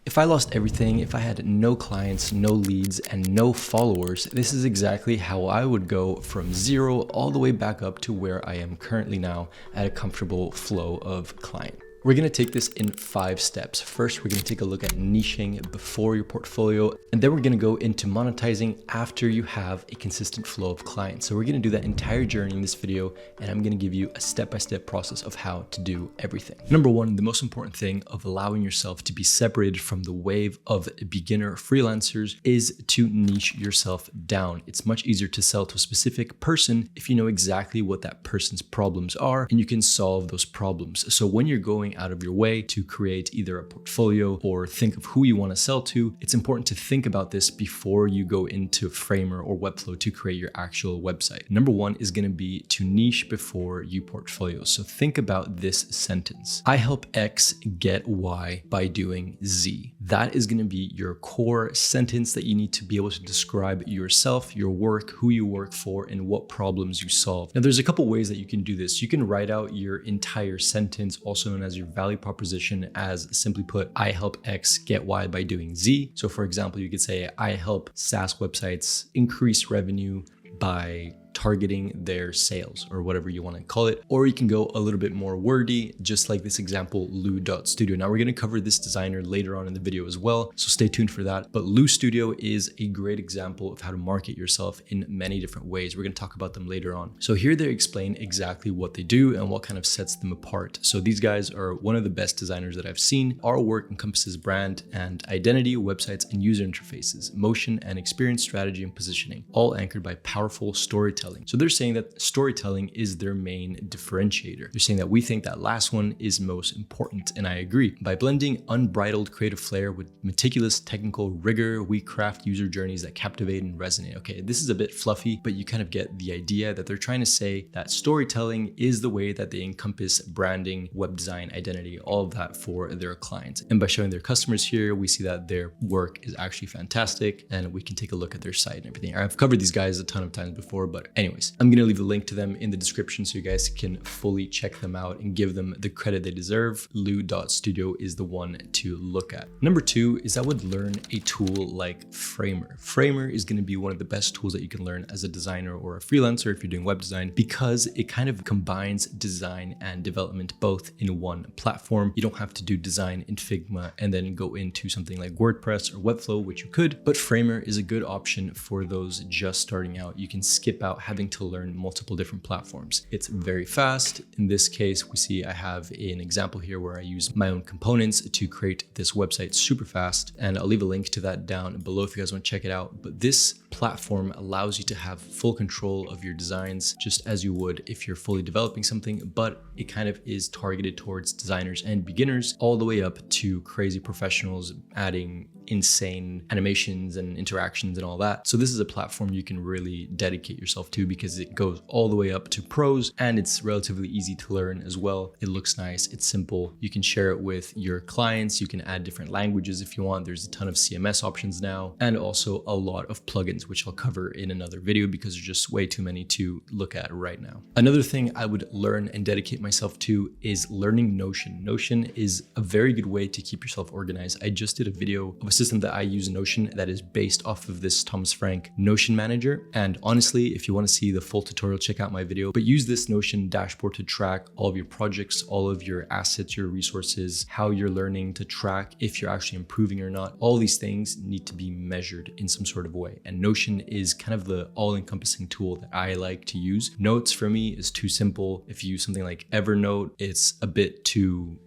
If I lost everything, if I had no clients, no leads, and no followers, this is exactly how I would go from zero all the way back up to where I am currently now at a comfortable flow of client. We're gonna take this in 5 steps. First, we're gonna take a look at niching before your portfolio, and then we're gonna go into monetizing after you have a consistent flow of clients. So we're gonna do that entire journey in this video, and I'm gonna give you a step-by-step process of how to do everything. Number 1, the most important thing of allowing yourself to be separated from the wave of beginner freelancers is to niche yourself down. It's much easier to sell to a specific person if you know exactly what that person's problems are, and you can solve those problems. So when you're going out of your way to create either a portfolio or think of who you want to sell to, it's important to think about this before you go into Framer or Webflow to create your actual website. Number 1 is going to be to niche before you portfolio. So think about this sentence. I help X get Y by doing Z. That is going to be your core sentence that you need to be able to describe yourself, your work, who you work for, and what problems you solve. Now, there's a couple ways that you can do this. You can write out your entire sentence, also known as your value proposition, as simply put, I help X get Y by doing Z. So for example, you could say, I help SaaS websites increase revenue by targeting their sales, or whatever you want to call it. Or you can go a little bit more wordy, just like this example, Lou.studio. Now we're going to cover this designer later on in the video as well, so stay tuned for that. But Lou Studio is a great example of how to market yourself in many different ways. We're going to talk about them later on. So here they explain exactly what they do and what kind of sets them apart. So these guys are one of the best designers that I've seen. Our work encompasses brand and identity, websites and user interfaces, motion and experience, strategy and positioning, all anchored by powerful storytelling. So they're saying that storytelling is their main differentiator. They're saying that we think that last one is most important, and I agree. By blending unbridled creative flair with meticulous technical rigor, we craft user journeys that captivate and resonate. Okay, this is a bit fluffy, but you kind of get the idea that they're trying to say that storytelling is the way that they encompass branding, web design, identity, all of that for their clients. And by showing their customers here, we see that their work is actually fantastic, and we can take a look at their site and everything. I've covered these guys a ton of times before, but anyways, I'm gonna leave a link to them in the description so you guys can fully check them out and give them the credit they deserve. Lou.studio is the one to look at. Number 2 is I would learn a tool like Framer. Framer is gonna be one of the best tools that you can learn as a designer or a freelancer if you're doing web design, because it kind of combines design and development both in one platform. You don't have to do design in Figma and then go into something like WordPress or Webflow, which you could, but Framer is a good option for those just starting out. You can skip out having to learn multiple different platforms. It's very fast. In this case, we see I have an example here where I use my own components to create this website super fast, and I'll leave a link to that down below if you guys want to check it out. But this platform allows you to have full control of your designs just as you would if you're fully developing something, but it kind of is targeted towards designers and beginners all the way up to crazy professionals adding insane animations and interactions and all that. So this is a platform you can really dedicate yourself to because it goes all the way up to pros, and it's relatively easy to learn as well. It looks nice, it's simple. You can share it with your clients. You can add different languages if you want. There's a ton of CMS options now, and also a lot of plugins, which I'll cover in another video because there's just way too many to look at right now. Another thing I would learn and dedicate myself to is learning Notion. Notion is a very good way to keep yourself organized. I just did a video of a system that I use, Notion, that is based off of this Thomas Frank Notion Manager. And honestly, if you want to see the full tutorial, check out my video, but use this Notion dashboard to track all of your projects, all of your assets, your resources, how you're learning, to track if you're actually improving or not. All these things need to be measured in some sort of way. And Notion is kind of the all-encompassing tool that I like to use. Notes for me is too simple. If you use something like Evernote, it's a bit too,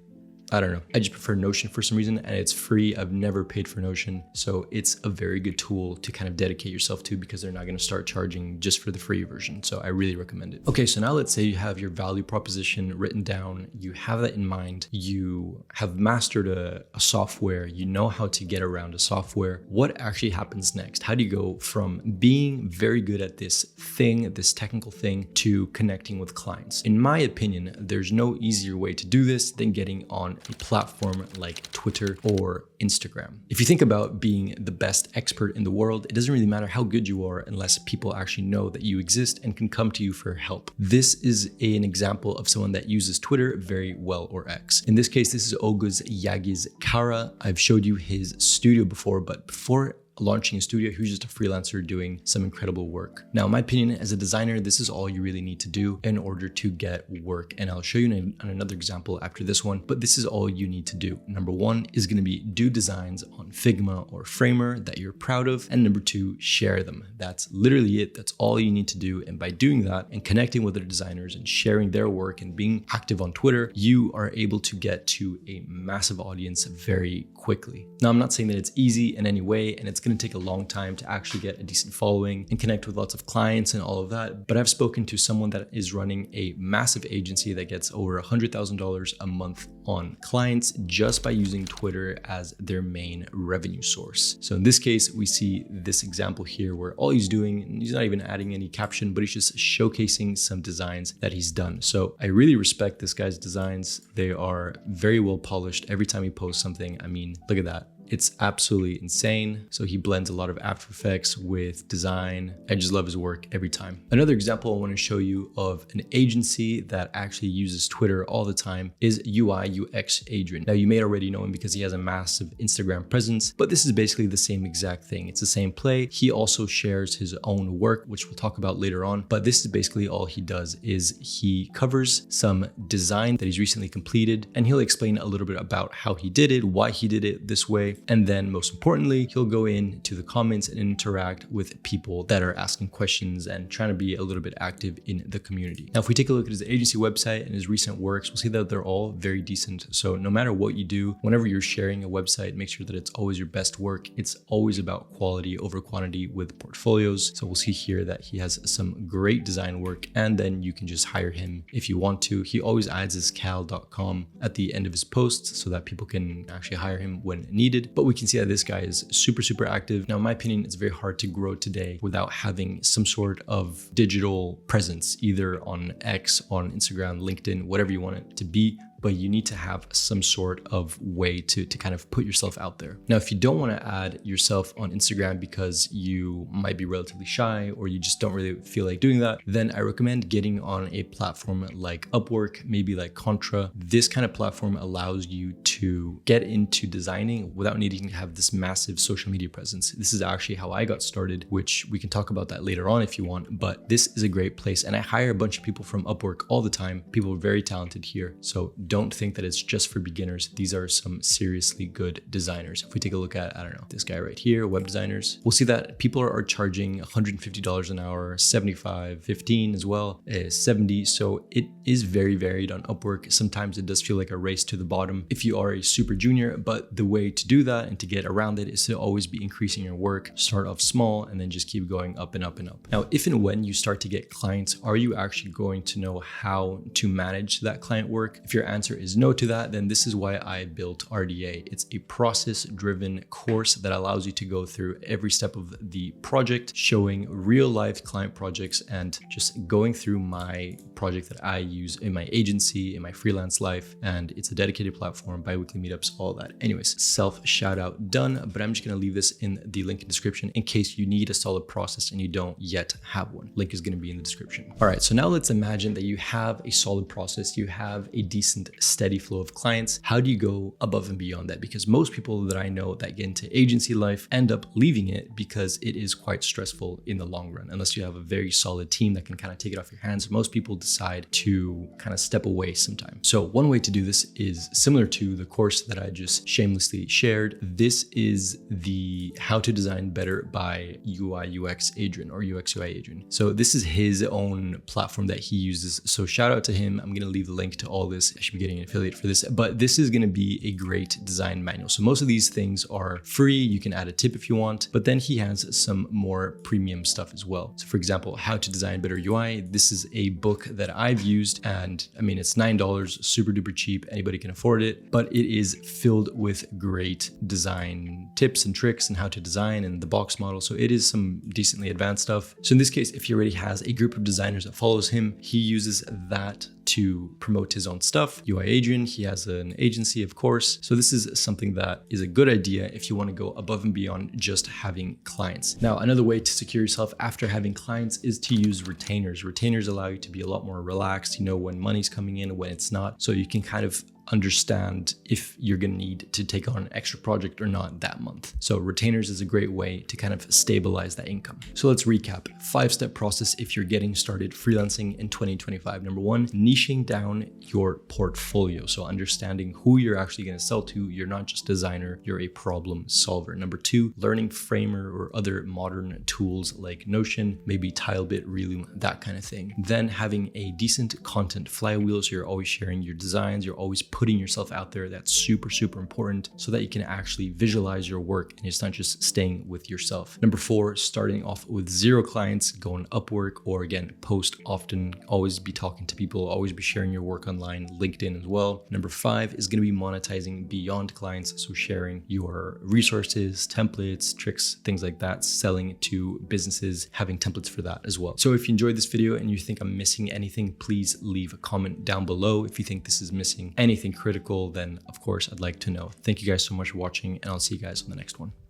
I don't know. I just prefer Notion for some reason, and it's free. I've never paid for Notion. So it's a very good tool to kind of dedicate yourself to because they're not going to start charging just for the free version. So I really recommend it. Okay, so now let's say you have your value proposition written down. You have that in mind. You have mastered a software. You know how to get around a software. What actually happens next? How do you go from being very good at this thing, this technical thing, to connecting with clients? In my opinion, there's no easier way to do this than getting on a platform like Twitter or Instagram. If you think about being the best expert in the world, it doesn't really matter how good you are unless people actually know that you exist and can come to you for help. This is an example of someone that uses Twitter very well, or X. In this case, this is Oguz Yagiz Kara. I've showed you his studio before, but before launching a studio, he was just a freelancer doing some incredible work. Now, in my opinion, as a designer, this is all you really need to do in order to get work. And I'll show you another example after this one, but this is all you need to do. Number one is going to be do designs on Figma or Framer that you're proud of. And number two, share them. That's literally it. That's all you need to do. And by doing that and connecting with other designers and sharing their work and being active on Twitter, you are able to get to a massive audience very quickly. Now, I'm not saying that it's easy in any way, and it's going to take a long time to actually get a decent following and connect with lots of clients and all of that. But I've spoken to someone that is running a massive agency that gets over $100,000 a month on clients just by using Twitter as their main revenue source. So in this case, we see this example here where all he's doing, he's not even adding any caption, but he's just showcasing some designs that he's done. So I really respect this guy's designs. They are very well polished. Every time he posts something, I mean, look at that. It's absolutely insane. So he blends a lot of After Effects with design. I just love his work every time. Another example I want to show you of an agency that actually uses Twitter all the time is UI UX Adrian. Now, you may already know him because he has a massive Instagram presence, but this is basically the same exact thing. It's the same play. He also shares his own work, which we'll talk about later on, but this is basically all he does is he covers some design that he's recently completed, and he'll explain a little bit about how he did it, why he did it this way. And then most importantly, he'll go into the comments and interact with people that are asking questions and trying to be a little bit active in the community. Now, if we take a look at his agency website and his recent works, we'll see that they're all very decent. So no matter what you do, whenever you're sharing a website, make sure that it's always your best work. It's always about quality over quantity with portfolios. So we'll see here that he has some great design work, and then you can just hire him if you want to. He always adds his cal.com at the end of his posts so that people can actually hire him when needed. But we can see that this guy is super active. Now, in my opinion, it's very hard to grow today without having some sort of digital presence, either on X, on Instagram, LinkedIn, whatever you want it to be. But you need to have some sort of way to kind of put yourself out there. Now, if you don't want to add yourself on Instagram because you might be relatively shy or you just don't really feel like doing that, then I recommend getting on a platform like Upwork, maybe like Contra. This kind of platform allows you to get into designing without needing to have this massive social media presence. This is actually how I got started, which we can talk about that later on if you want, but this is a great place. And I hire a bunch of people from Upwork all the time. People are very talented here. So don't think that it's just for beginners. These are some seriously good designers. If we take a look at, I don't know, this guy right here, web designers, we'll see that people are charging $150 an hour, 75, 15 as well, 70. So it is very varied on Upwork. Sometimes it does feel like a race to the bottom if you are a super junior, but the way to do that and to get around it is to always be increasing your work, start off small, and then just keep going up and up and up. Now, if and when you start to get clients, are you actually going to know how to manage that client work? If your answer is no to that, then this is why I built RDA. It's a process-driven course that allows you to go through every step of the project, showing real-life client projects and just going through my project that I use in my agency, in my freelance life, and it's a dedicated platform, bi-weekly meetups, all that. Anyways, self shout out done, but I'm just gonna leave this in the link in the description in case you need a solid process and you don't yet have one. Link is gonna be in the description. All right, so now let's imagine that you have a solid process, you have a decent steady flow of clients. How do you go above and beyond that? Because most people that I know that get into agency life end up leaving it because it is quite stressful in the long run, unless you have a very solid team that can kind of take it off your hands. Most people decide to kind of step away sometime. So one way to do this is similar to the course that I just shamelessly shared. This is the How to Design Better by UI UX Adrian, or UX UI Adrian. So this is his own platform that he uses. So shout out to him. I'm going to leave the link to all this. I should be getting an affiliate for this, but this is going to be a great design manual. So most of these things are free. You can add a tip if you want, but then he has some more premium stuff as well. So for example, How to Design Better UI. This is a book that I've used, and I mean, it's $9, super duper cheap. Anybody can afford it, but it is filled with great design tips and tricks and how to design and the box model. So it is some decently advanced stuff. So in this case, if he already has a group of designers that follows him, he uses that to promote his own stuff. UI Adrian, he has an agency, of course. So this is something that is a good idea if you want to go above and beyond just having clients. Now, another way to secure yourself after having clients is to use retainers. Retainers allow you to be a lot more relaxed, you know, when money's coming in, when it's not. So you can kind of understand if you're going to need to take on an extra project or not that month. So retainers is a great way to kind of stabilize that income. So let's recap. 5-step process if you're getting started freelancing in 2025. Number 1, niching down your portfolio. So understanding who you're actually going to sell to. You're not just a designer, you're a problem solver. Number 2, learning Framer or other modern tools like Notion, maybe Tilebit, Reloom, that kind of thing. Then having a decent content flywheel. So you're always sharing your designs, you're always putting yourself out there. That's super, super important so that you can actually visualize your work and it's not just staying with yourself. Number 4, starting off with 0 clients, go on Upwork, or again, post often, always be talking to people, always be sharing your work online, LinkedIn as well. Number 5 is going to be monetizing beyond clients. So sharing your resources, templates, tricks, things like that, selling to businesses, having templates for that as well. So if you enjoyed this video and you think I'm missing anything, please leave a comment down below. If you think this is missing anything critical, then of course I'd like to know. Thank you guys so much for watching, and I'll see you guys on the next one.